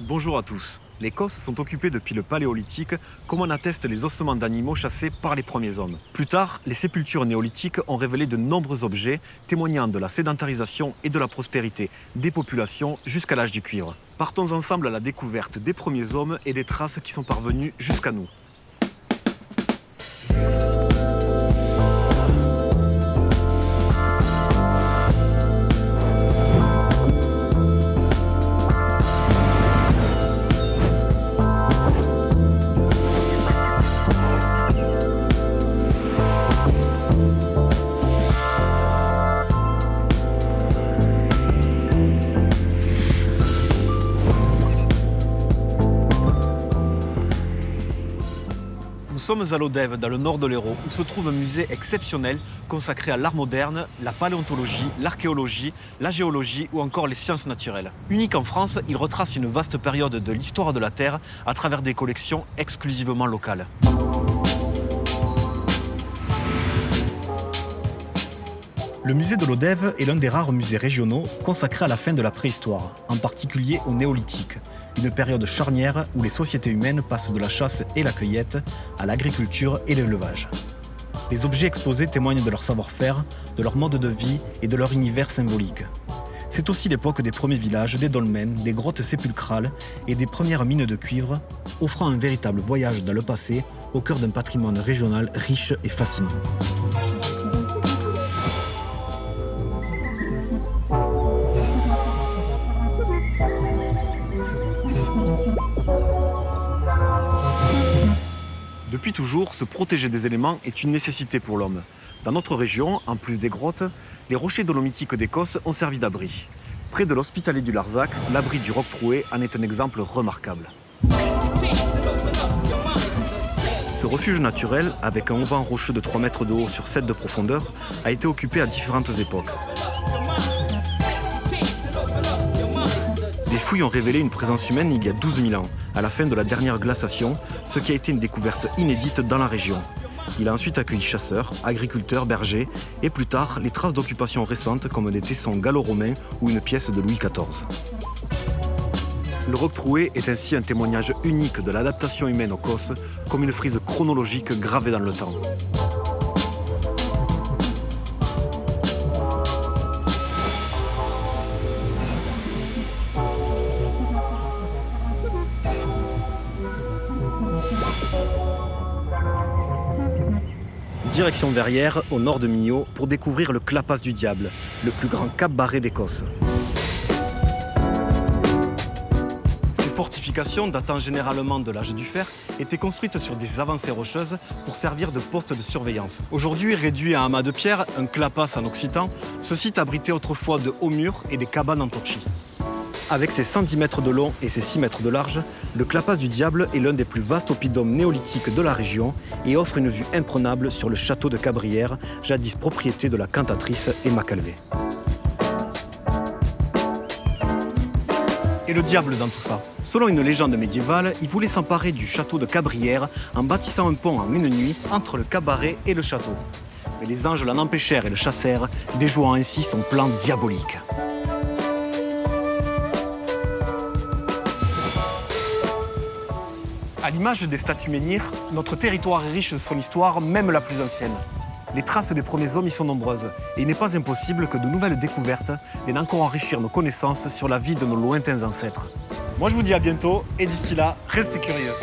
Bonjour à tous. Les Cosses sont occupées depuis le Paléolithique, comme en attestent les ossements d'animaux chassés par les premiers hommes. Plus tard, les sépultures néolithiques ont révélé de nombreux objets témoignant de la sédentarisation et de la prospérité des populations jusqu'à l'âge du cuivre. Partons ensemble à la découverte des premiers hommes et des traces qui sont parvenues jusqu'à nous. Nous sommes à Lodève, dans le nord de l'Hérault, où se trouve un musée exceptionnel consacré à l'art moderne, la paléontologie, l'archéologie, la géologie ou encore les sciences naturelles. Unique en France, il retrace une vaste période de l'histoire de la Terre à travers des collections exclusivement locales. Le musée de Lodève est l'un des rares musées régionaux consacrés à la fin de la préhistoire, en particulier au néolithique, une période charnière où les sociétés humaines passent de la chasse et la cueillette à l'agriculture et l'élevage. Les objets exposés témoignent de leur savoir-faire, de leur mode de vie et de leur univers symbolique. C'est aussi l'époque des premiers villages, des dolmens, des grottes sépulcrales et des premières mines de cuivre, offrant un véritable voyage dans le passé au cœur d'un patrimoine régional riche et fascinant. Depuis toujours, se protéger des éléments est une nécessité pour l'homme. Dans notre région, en plus des grottes, les rochers dolomitiques d'Écosse ont servi d'abri. Près de l'hospitalier du Larzac, l'abri du Roc Troué en est un exemple remarquable. Ce refuge naturel, avec un auvent rocheux de 3 mètres de haut sur 7 de profondeur, a été occupé à différentes époques. Des fouilles ont révélé une présence humaine il y a 12 000 ans, à la fin de la dernière glaciation, ce qui a été une découverte inédite dans la région. Il a ensuite accueilli chasseurs, agriculteurs, bergers, et plus tard, les traces d'occupation récentes comme des tessons gallo-romains ou une pièce de Louis XIV. Le Roc Troué est ainsi un témoignage unique de l'adaptation humaine aux Cosses, comme une frise chronologique gravée dans le temps. Direction Verrières, au nord de Millau, pour découvrir le Clapas du Diable, le plus grand cap barré d'Écosse. Ces fortifications, datant généralement de l'âge du fer, étaient construites sur des avancées rocheuses pour servir de poste de surveillance. Aujourd'hui réduit à amas de pierre, un clapas en occitan, ce site abritait autrefois de hauts murs et des cabanes en torchis. Avec ses 110 mètres de long et ses 6 mètres de large, le Clapas du Diable est l'un des plus vastes oppidums néolithiques de la région et offre une vue imprenable sur le château de Cabrières, jadis propriété de la cantatrice Emma Calvé. Et le diable dans tout ça? Selon une légende médiévale, il voulait s'emparer du château de Cabrières en bâtissant un pont en une nuit entre le cabaret et le château. Mais les anges l'en empêchèrent et le chassèrent, déjouant ainsi son plan diabolique. À l'image des statues menhirs, notre territoire est riche de son histoire, même la plus ancienne. Les traces des premiers hommes y sont nombreuses, et il n'est pas impossible que de nouvelles découvertes viennent encore enrichir nos connaissances sur la vie de nos lointains ancêtres. Moi je vous dis à bientôt, et d'ici là, restez curieux.